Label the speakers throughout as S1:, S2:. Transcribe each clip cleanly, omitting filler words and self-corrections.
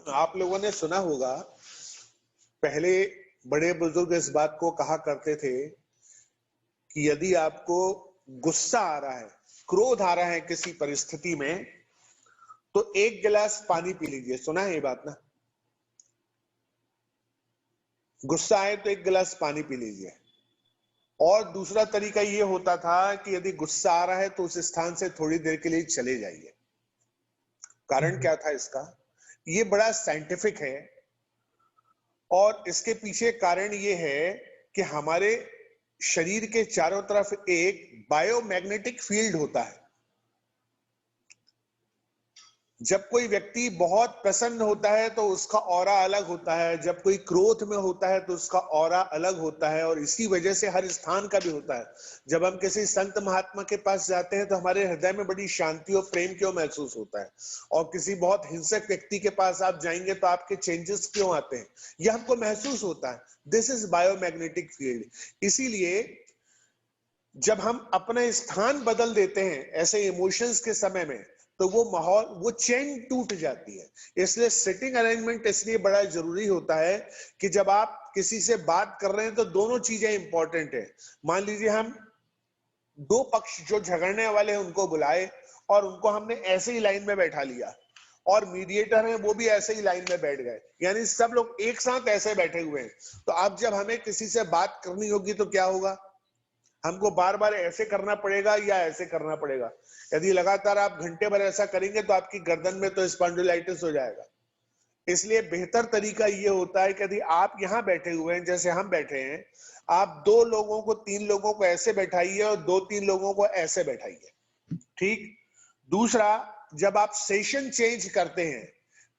S1: आप लोगों ने सुना होगा, पहले बड़े बुजुर्ग इस बात को कहा करते थे कि यदि आपको गुस्सा आ रहा है, क्रोध आ रहा है किसी परिस्थिति में, तो एक गिलास पानी पी लीजिए। सुना है ये बात ना? गुस्सा आए तो एक गिलास पानी पी लीजिए। और दूसरा तरीका ये होता था कि यदि गुस्सा आ रहा है तो उस स्थान से थोड़ी देर के लिए चले जाइए। कारण क्या था इसका? ये बड़ा साइंटिफिक है और इसके पीछे कारण ये है कि हमारे शरीर के चारों तरफ एक बायोमैग्नेटिक फील्ड होता है। जब कोई व्यक्ति बहुत प्रसन्न होता है तो उसका ऑरा अलग होता है, जब कोई क्रोध में होता है तो उसका ऑरा अलग होता है, और इसी वजह से हर स्थान का भी होता है। जब हम किसी संत महात्मा के पास जाते हैं तो हमारे हृदय में बड़ी शांति और प्रेम क्यों महसूस होता है, और किसी बहुत हिंसक व्यक्ति के पास आप जाएंगे तो आपके चेंजेस क्यों आते हैं, यह हमको महसूस होता है। This is biomagnetic field. इसीलिए जब हम अपना स्थान बदल देते हैं ऐसे इमोशंस के समय में, तो वो माहौल, वो चेन टूट जाती है। इसलिए सिटिंग अरेंजमेंट इसलिए बड़ा जरूरी होता है कि जब आप किसी से बात कर रहे हैं तो दोनों चीजें इंपॉर्टेंट है। मान लीजिए हम दो पक्ष जो झगड़ने वाले हैं उनको बुलाए और उनको हमने ऐसे ही लाइन में बैठा लिया, और मीडिएटर हैं वो भी ऐसे ही लाइन में बैठ गए, यानी सब लोग एक साथ ऐसे बैठे हुए हैं। तो अब जब हमें किसी से बात करनी होगी तो क्या होगा? हमको बार बार ऐसे करना पड़ेगा या ऐसे करना पड़ेगा? यदि लगातार आप घंटे भर ऐसा करेंगे तो आपकी गर्दन में तो स्पॉन्डिलाइटिस हो जाएगा। इसलिए बेहतर तरीका ये होता है कि यदि आप यहाँ बैठे हुए हैं जैसे हम बैठे हैं, आप दो लोगों को, तीन लोगों को ऐसे बैठाइए और दो तीन लोगों को ऐसे बैठाइए। ठीक। दूसरा, जब आप सेशन चेंज करते हैं,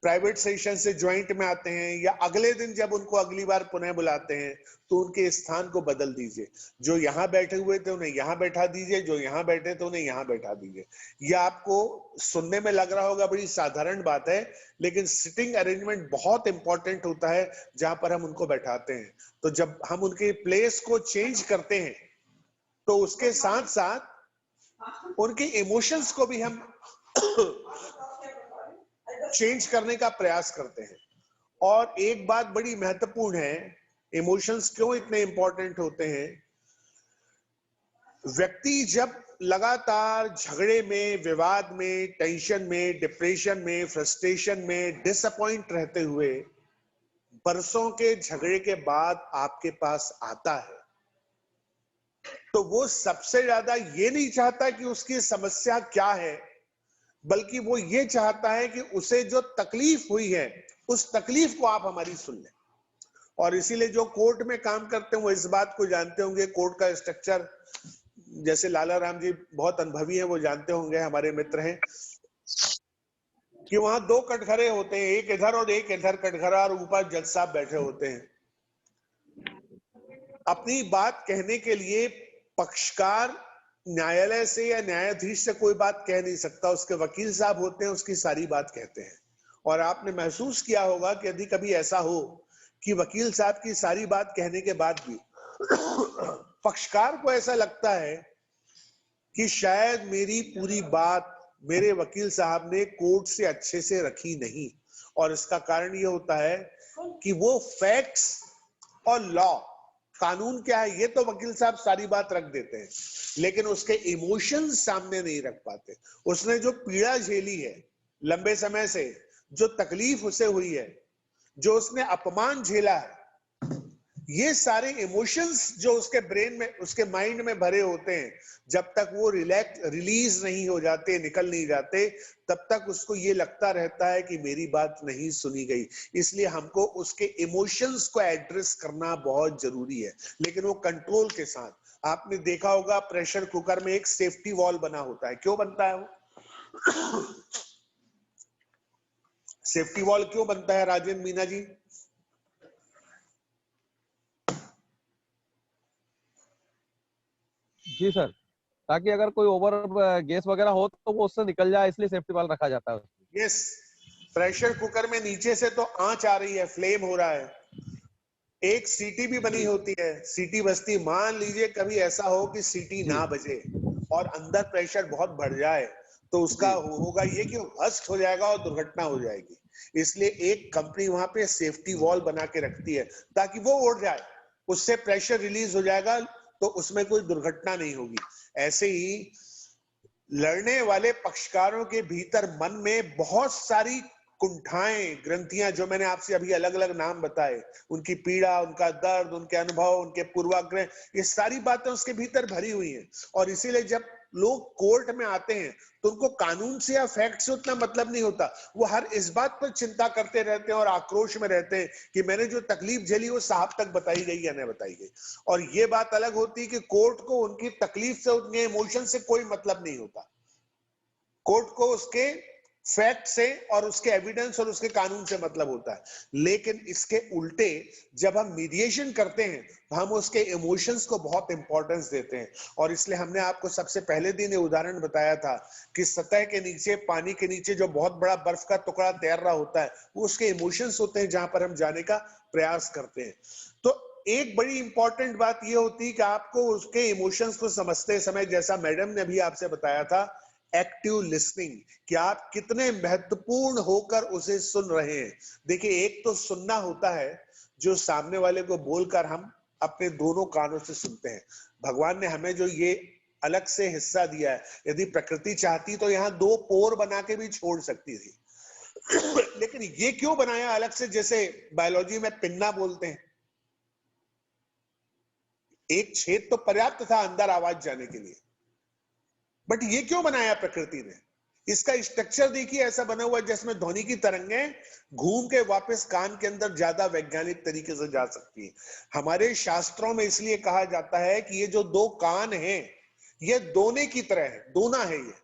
S1: प्राइवेट सेशन से ज्वाइंट में आते हैं, या अगले दिन जब उनको अगली बार पुनः बुलाते हैं, तो उनके स्थान को बदल दीजिए। जो यहां बैठे हुए थे उन्हें यहां बैठा दीजिए, जो यहां बैठे थे उन्हें यहां बैठा दीजिए। यह आपको सुनने में लग रहा होगा बड़ी साधारण बात है, लेकिन सिटिंग अरेंजमेंट बहुत इंपॉर्टेंट होता है जहां पर हम उनको बैठाते हैं। तो जब हम उनके प्लेस को चेंज करते हैं तो उसके साथ साथ उनके इमोशंस को भी हम चेंज करने का प्रयास करते हैं। और एक बात बड़ी महत्वपूर्ण है, इमोशंस क्यों इतने इंपॉर्टेंट होते हैं? व्यक्ति जब लगातार झगड़े में, विवाद में, टेंशन में, डिप्रेशन में, फ्रस्ट्रेशन में, डिसअपॉइंट रहते हुए बरसों के झगड़े के बाद आपके पास आता है, तो वो सबसे ज्यादा ये नहीं चाहता कि उसकी समस्या क्या है, बल्कि वो ये चाहता है कि उसे जो तकलीफ हुई है उस तकलीफ को आप हमारी सुन लें। और इसीलिए जो कोर्ट में काम करते हैं वो इस बात को जानते होंगे, कोर्ट का स्ट्रक्चर, जैसे लाला राम जी बहुत अनुभवी हैं, वो जानते होंगे, हमारे मित्र हैं, कि वहां दो कटघरे होते हैं, एक इधर और एक इधर कटघरा, और ऊपर जज साहब बैठे होते हैं। अपनी बात कहने के लिए पक्षकार न्यायालय से या न्यायाधीश से कोई बात कह नहीं सकता, उसके वकील साहब होते हैं, उसकी सारी बात कहते हैं। और आपने महसूस किया होगा कि यदि कभी ऐसा हो कि वकील साहब की सारी बात कहने के बाद भी पक्षकार को ऐसा लगता है कि शायद मेरी पूरी बात मेरे वकील साहब ने कोर्ट से अच्छे से रखी नहीं, और इसका कारण ये होता है कि वो फैक्ट्स और लॉ, कानून क्या है, ये तो वकील साहब सारी बात रख देते हैं, लेकिन उसके इमोशंस सामने नहीं रख पाते। उसने जो पीड़ा झेली है लंबे समय से, जो तकलीफ उसे हुई है, जो उसने अपमान झेला है, ये सारे इमोशंस जो उसके ब्रेन में, उसके माइंड में भरे होते हैं, जब तक वो रिलीज नहीं हो जाते, निकल नहीं जाते, तब तक उसको ये लगता रहता है कि मेरी बात नहीं सुनी गई। इसलिए हमको उसके इमोशंस को एड्रेस करना बहुत जरूरी है, लेकिन वो कंट्रोल के साथ। आपने देखा होगा प्रेशर कुकर में एक सेफ्टी वॉल बना होता है। क्यों बनता है वो? सेफ्टी वॉल क्यों बनता है राजेंद्र मीना जी?
S2: जी सर, ताकि अगर कोई ओवर गैस वगैरह हो तो वो उससे निकल जाए, इसलिए सेफ्टी वाल्व रखा जाता है।
S1: यस, प्रेशर कुकर में नीचे से तो आंच आ रही है, फ्लेम हो रहा है, एक सीटी भी बनी होती है, सीटी बजती। मान लीजिए कभी ऐसा हो कि सीटी ना बजे और अंदर प्रेशर बहुत बढ़ जाए, तो उसका होगा ये कि बस्ट हो जाएगा और दुर्घटना हो जाएगी। इसलिए एक कंपनी वहां पे सेफ्टी वॉल बना के रखती है ताकि वो उड़ जाए, उससे प्रेशर रिलीज हो जाएगा तो उसमें कोई दुर्घटना नहीं होगी। ऐसे ही लड़ने वाले पक्षकारों के भीतर मन में बहुत सारी कुंठाएं, ग्रंथियां, जो मैंने आपसे अभी अलग अलग नाम बताए, उनकी पीड़ा, उनका दर्द, उनके अनुभव, उनके पूर्वाग्रह, ये सारी बातें उसके भीतर भरी हुई हैं। और इसीलिए जब लोग कोर्ट में आते हैं तो उनको कानून से या फैक्ट से उतना मतलब नहीं होता, वो हर इस बात पर चिंता करते रहते हैं और आक्रोश में रहते हैं कि मैंने जो तकलीफ झेली वो साहब तक बताई गई या नहीं बताई गई। और ये बात अलग होती है कि कोर्ट को उनकी तकलीफ से, उनके इमोशन से कोई मतलब नहीं होता। कोर्ट को उसके फैक्ट से और उसके एविडेंस और उसके कानून से मतलब होता है। लेकिन इसके उल्टे जब हम मीडिएशन करते हैं तो हम उसके इमोशंस को बहुत इंपॉर्टेंस देते हैं। और इसलिए हमने आपको सबसे पहले दिन ये उदाहरण बताया था कि सतह के नीचे, पानी के नीचे जो बहुत बड़ा बर्फ का टुकड़ा तैर रहा होता है, वो उसके इमोशंस होते हैं जहां पर हम जाने का प्रयास करते हैं। तो एक बड़ी इंपॉर्टेंट बात ये होती है कि आपको उसके इमोशंस को समझते समय, जैसा मैडम ने भी आपसे बताया था, एक्टिव लिसनिंग, कि आप कितने महत्वपूर्ण होकर उसे सुन रहे हैं। देखिए, एक तो सुनना होता है जो सामने वाले को बोलकर हम अपने दोनों कानों से सुनते हैं। भगवान ने हमें जो ये अलग से हिस्सा दिया है, यदि प्रकृति चाहती तो यहाँ दो पोर बना के भी छोड़ सकती थी लेकिन ये क्यों बनाया अलग से, जैसे बायोलॉजी में पिन्ना बोलते हैं। एक छेद तो पर्याप्त था अंदर आवाज जाने के लिए, बट ये क्यों बनाया प्रकृति ने? इसका स्ट्रक्चर देखिए, ऐसा बना हुआ है जिसमें ध्वनि की तरंगें घूम के वापस कान के अंदर ज्यादा वैज्ञानिक तरीके से जा सकती है। हमारे शास्त्रों में इसलिए कहा जाता है कि ये जो दो कान हैं, ये दोने की तरह है, दोना है ये।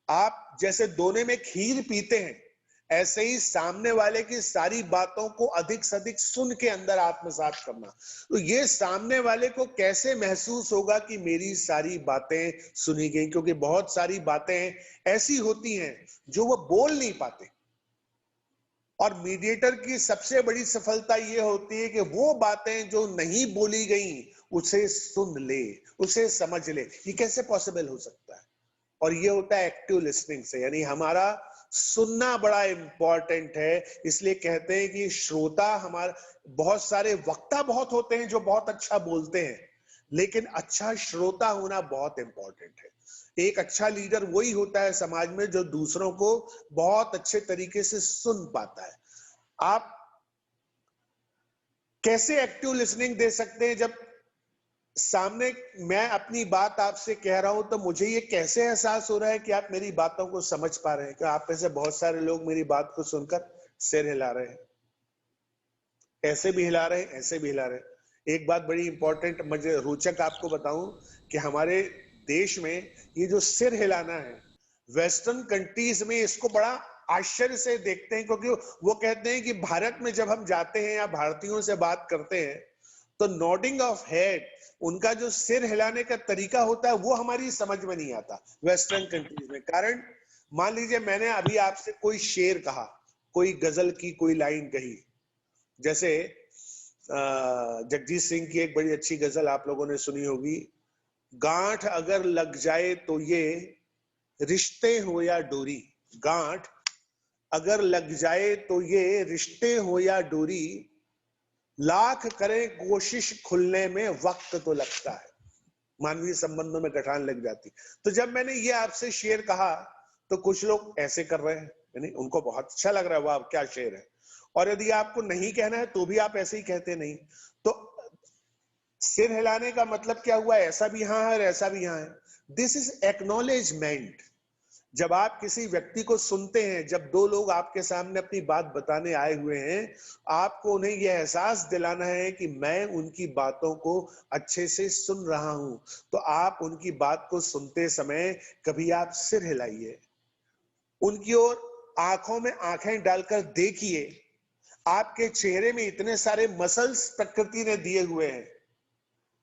S1: आप जैसे दोने में खीर पीते हैं, ऐसे ही सामने वाले की सारी बातों को अधिक से अधिक सुन के अंदर आत्मसात करना। तो ये सामने वाले को कैसे महसूस होगा कि मेरी सारी बातें सुनी गई, क्योंकि बहुत सारी बातें ऐसी होती हैं जो वो बोल नहीं पाते। और मीडिएटर की सबसे बड़ी सफलता ये होती है कि वो बातें जो नहीं बोली गई उसे सुन ले, उसे समझ ले। ये कैसे पॉसिबल हो सकता है? और ये होता है एक्टिव लिसनिंग से, यानी हमारा सुनना बड़ा इंपॉर्टेंट है। इसलिए कहते हैं कि श्रोता हमारा, बहुत सारे वक्ता बहुत होते हैं जो बहुत अच्छा बोलते हैं, लेकिन अच्छा श्रोता होना बहुत इंपॉर्टेंट है। एक अच्छा लीडर वही होता है समाज में जो दूसरों को बहुत अच्छे तरीके से सुन पाता है। आप कैसे एक्टिव लिसनिंग दे सकते हैं? जब सामने मैं अपनी बात आपसे कह रहा हूं तो मुझे ये कैसे एहसास हो रहा है कि आप मेरी बातों को समझ पा रहे हैं? कि आप में से बहुत सारे लोग मेरी बात को सुनकर सिर हिला रहे हैं, ऐसे भी हिला रहे हैं, ऐसे भी हिला रहे हैं। एक बात बड़ी इंपॉर्टेंट, मुझे रोचक आपको बताऊं कि हमारे देश में ये जो सिर हिलाना है, वेस्टर्न कंट्रीज में इसको बड़ा आश्चर्य से देखते हैं, क्योंकि वो कहते हैं कि भारत में जब हम जाते हैं या भारतीयों से बात करते हैं तो नॉडिंग ऑफ हेड, उनका जो सिर हिलाने का तरीका होता है, वो हमारी समझ में नहीं आता वेस्टर्न कंट्रीज में। कारण, मान लीजिए मैंने अभी आपसे कोई शेर कहा, कोई गजल की कोई लाइन कही, जैसे जगजीत सिंह की एक बड़ी अच्छी गजल आप लोगों ने सुनी होगी, गांठ अगर लग जाए तो ये रिश्ते हो या डोरी। गांठ अगर लग जाए तो ये रिश्ते हो या डोरी, लाख करें कोशिश खुलने में वक्त तो लगता है। मानवीय संबंधों में गठान लग जाती। तो जब मैंने ये आपसे शेर कहा तो कुछ लोग ऐसे कर रहे हैं, यानी उनको बहुत अच्छा लग रहा है, वाह क्या शेर है। और यदि आपको नहीं कहना है तो भी आप ऐसे ही कहते नहीं। तो सिर हिलाने का मतलब क्या हुआ? ऐसा भी यहां है और ऐसा भी यहां है। This is acknowledgement. जब आप किसी व्यक्ति को सुनते हैं, जब दो लोग आपके सामने अपनी बात बताने आए हुए हैं, आपको उन्हें यह एहसास दिलाना है कि मैं उनकी बातों को अच्छे से सुन रहा हूं। तो आप उनकी बात को सुनते समय कभी आप सिर हिलाइए, उनकी ओर आंखों में आंखें डालकर देखिए। आपके चेहरे में इतने सारे मसल्स प्रकृति ने दिए हुए हैं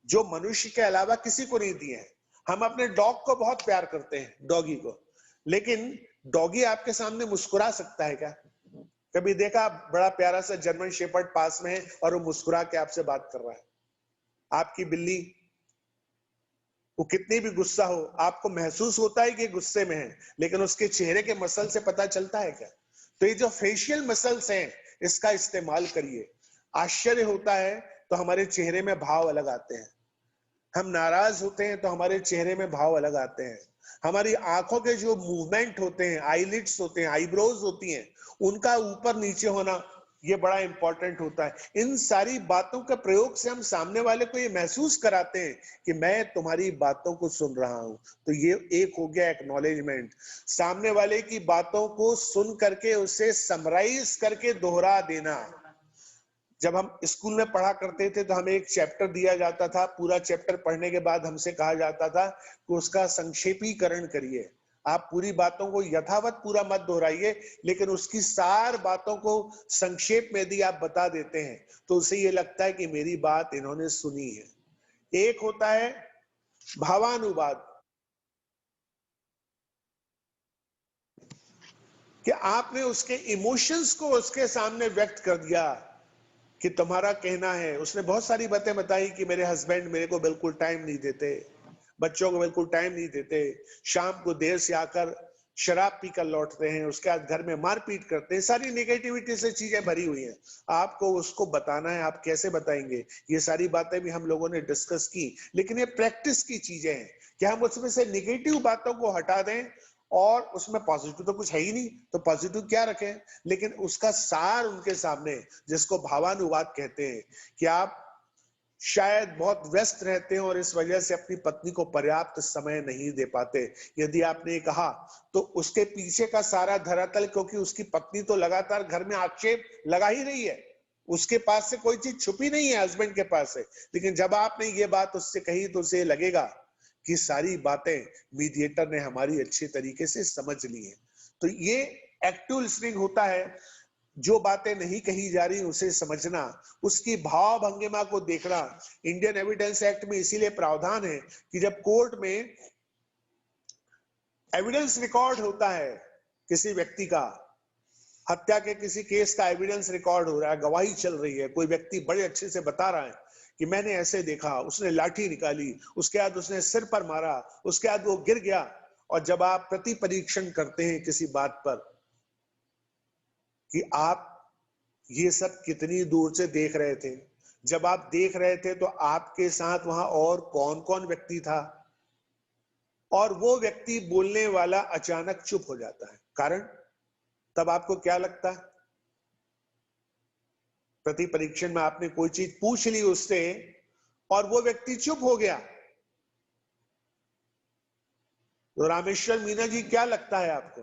S1: जो मनुष्य के अलावा किसी को नहीं दिए हैं। हम अपने डॉग को बहुत प्यार करते हैं, डॉगी को, लेकिन डॉगी आपके सामने मुस्कुरा सकता है क्या? कभी देखा? बड़ा प्यारा सा जर्मन शेपर्ड पास में है और वो मुस्कुरा के आपसे बात कर रहा है। आपकी बिल्ली, वो कितनी भी गुस्सा हो, आपको महसूस होता है कि गुस्से में है, लेकिन उसके चेहरे के मसल से पता चलता है क्या? तो ये जो फेशियल मसल्स हैं इसका इस्तेमाल करिए। आश्चर्य होता है तो हमारे चेहरे में भाव अलग आते हैं, हम नाराज होते हैं तो हमारे चेहरे में भाव अलग आते हैं, हमारी आंखों के जो मूवमेंट होते हैं, आईलिड्स होते हैं, आईब्रोज होती हैं, उनका ऊपर नीचे होना ये बड़ा इंपॉर्टेंट होता है। इन सारी बातों के प्रयोग से हम सामने वाले को ये महसूस कराते हैं कि मैं तुम्हारी बातों को सुन रहा हूं। तो ये एक हो गया एक्नॉलेजमेंट, सामने वाले की बातों को सुन करके उसे समराइज करके दोहरा देना। जब हम स्कूल में पढ़ा करते थे तो हमें एक चैप्टर दिया जाता था, पूरा चैप्टर पढ़ने के बाद हमसे कहा जाता था कि उसका संक्षेपीकरण करिए। आप पूरी बातों को यथावत पूरा मत दोहराइए, लेकिन उसकी सार बातों को संक्षेप में यदि आप बता देते हैं तो उसे ये लगता है कि मेरी बात इन्होंने सुनी है। एक होता है भावानुवाद, कि आपने उसके इमोशंस को उसके सामने व्यक्त कर दिया कि तुम्हारा कहना है। उसने बहुत सारी बातें बताई कि मेरे हस्बैंड मेरे को बिल्कुल टाइम नहीं देते, बच्चों को बिल्कुल टाइम नहीं देते, शाम को देर से आकर शराब पीकर लौटते हैं, उसके बाद घर में मारपीट करते हैं, सारी नेगेटिविटी से चीजें भरी हुई हैं। आपको उसको बताना है, आप कैसे बताएंगे? ये सारी बातें भी हम लोगों ने डिस्कस की, लेकिन ये प्रैक्टिस की चीजें हैं कि हम उसमें से नेगेटिव बातों को हटा दें और उसमें पॉजिटिव तो कुछ है ही नहीं, तो पॉजिटिव क्या रखें, लेकिन उसका सार उनके सामने, जिसको भावानुवाद कहते हैं, कि आप शायद बहुत व्यस्त रहते हैं और इस वजह से अपनी पत्नी को पर्याप्त समय नहीं दे पाते। यदि आपने कहा तो उसके पीछे का सारा धरातल, क्योंकि उसकी पत्नी तो लगातार घर में आक्षेप लगा ही रही है, उसके पास से कोई चीज छुपी नहीं है हस्बैंड के पास से, लेकिन जब आपने ये बात उससे कही तो उसे लगेगा कि सारी बातें मीडिएटर ने हमारी अच्छे तरीके से समझ ली है। तो ये एक्टिव लिसनिंग होता है, जो बातें नहीं कही जा रही उसे समझना, उसकी भाव भंगिमा को देखना। इंडियन एविडेंस एक्ट में इसीलिए प्रावधान है कि जब कोर्ट में एविडेंस रिकॉर्ड होता है, किसी व्यक्ति का हत्या के किसी केस का एविडेंस रिकॉर्ड हो रहा है, गवाही चल रही है, कोई व्यक्ति बड़े अच्छे से बता रहा है कि मैंने ऐसे देखा, उसने लाठी निकाली, उसके बाद उसने सिर पर मारा, उसके बाद वो गिर गया, और जब आप प्रति परीक्षण करते हैं किसी बात पर कि आप ये सब कितनी दूर से देख रहे थे, जब आप देख रहे थे तो आपके साथ वहां और कौन कौन व्यक्ति था, और वो व्यक्ति बोलने वाला अचानक चुप हो जाता है, कारण तब आपको क्या लगता है? प्रति परीक्षण में आपने कोई चीज पूछ ली उससे और वो व्यक्ति चुप हो गया, तो रामेश्वर मीना जी क्या लगता है आपको?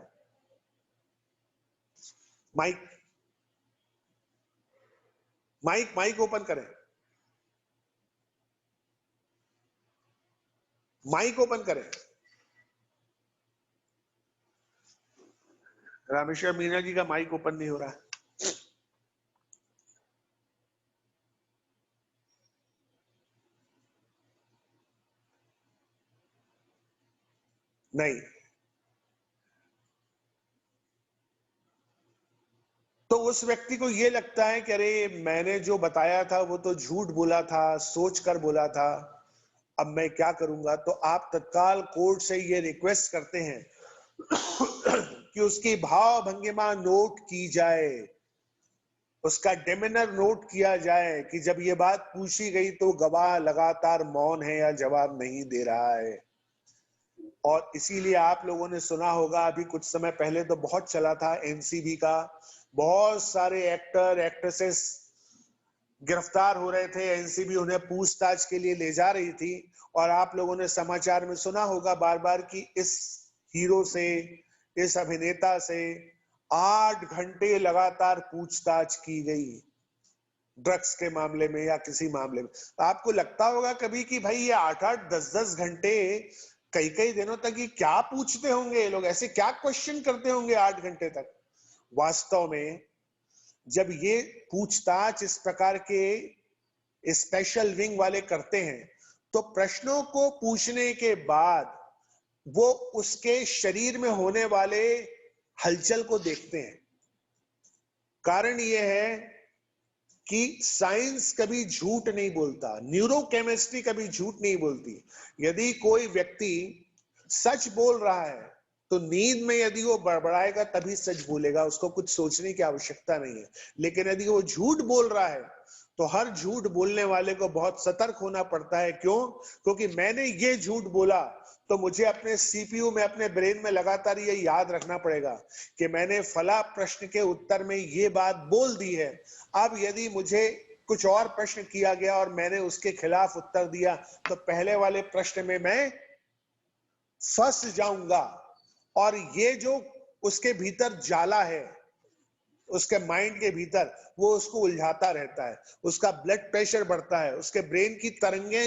S1: माइक माइक माइक ओपन करें, माइक ओपन करें। रामेश्वर मीना जी का माइक ओपन नहीं हो रहा है। नहीं, तो उस व्यक्ति को यह लगता है कि अरे मैंने जो बताया था वो तो झूठ बोला था, सोच कर बोला था, अब मैं क्या करूंगा? तो आप तत्काल कोर्ट से ये रिक्वेस्ट करते हैं कि उसकी भाव भंगिमा नोट की जाए, उसका डेमिनर नोट किया जाए कि जब ये बात पूछी गई तो गवाह लगातार मौन है या जवाब नहीं दे रहा है। और इसीलिए आप लोगों ने सुना होगा, अभी कुछ समय पहले तो बहुत चला था एनसीबी का, बहुत सारे एक्टर एक्ट्रेसेस गिरफ्तार हो रहे थे, एनसीबी उन्हें पूछताछ के लिए ले जा रही थी, और आप लोगों ने समाचार में सुना होगा बार बार कि इस हीरो से, इस अभिनेता से 8 घंटे लगातार पूछताछ की गई, ड्रग्स के मामले में या किसी मामले में। आपको लगता होगा कभी कि भाई ये 8-8 10-10 घंटे कई कई दिनों तक ये क्या पूछते होंगे, ये लोग ऐसे क्या क्वेश्चन करते होंगे 8 घंटे तक? वास्तव में जब ये पूछताछ इस प्रकार के स्पेशल विंग वाले करते हैं तो प्रश्नों को पूछने के बाद वो उसके शरीर में होने वाले हलचल को देखते हैं। कारण यह है कि साइंस कभी झूठ नहीं बोलता, न्यूरोकेमिस्ट्री कभी झूठ नहीं बोलती। यदि कोई व्यक्ति सच बोल रहा है तो नींद में यदि वो बड़बड़ाएगा तभी सच बोलेगा, उसको कुछ सोचने की आवश्यकता नहीं है। लेकिन यदि वो झूठ बोल रहा है तो हर झूठ बोलने वाले को बहुत सतर्क होना पड़ता है। क्यों? क्योंकि मैंने ये झूठ बोला तो मुझे अपने सीपीयू में, अपने ब्रेन में लगातार ये याद रखना पड़ेगा कि मैंने फला प्रश्न के उत्तर में ये बात बोल दी है। अब यदि मुझे कुछ और प्रश्न किया गया और मैंने उसके खिलाफ उत्तर दिया तो पहले वाले प्रश्न में मैं फंस जाऊंगा। और ये जो उसके भीतर जाला है, उसके माइंड के भीतर, वो उसको उलझाता रहता है, उसका ब्लड प्रेशर बढ़ता है, उसके ब्रेन की तरंगें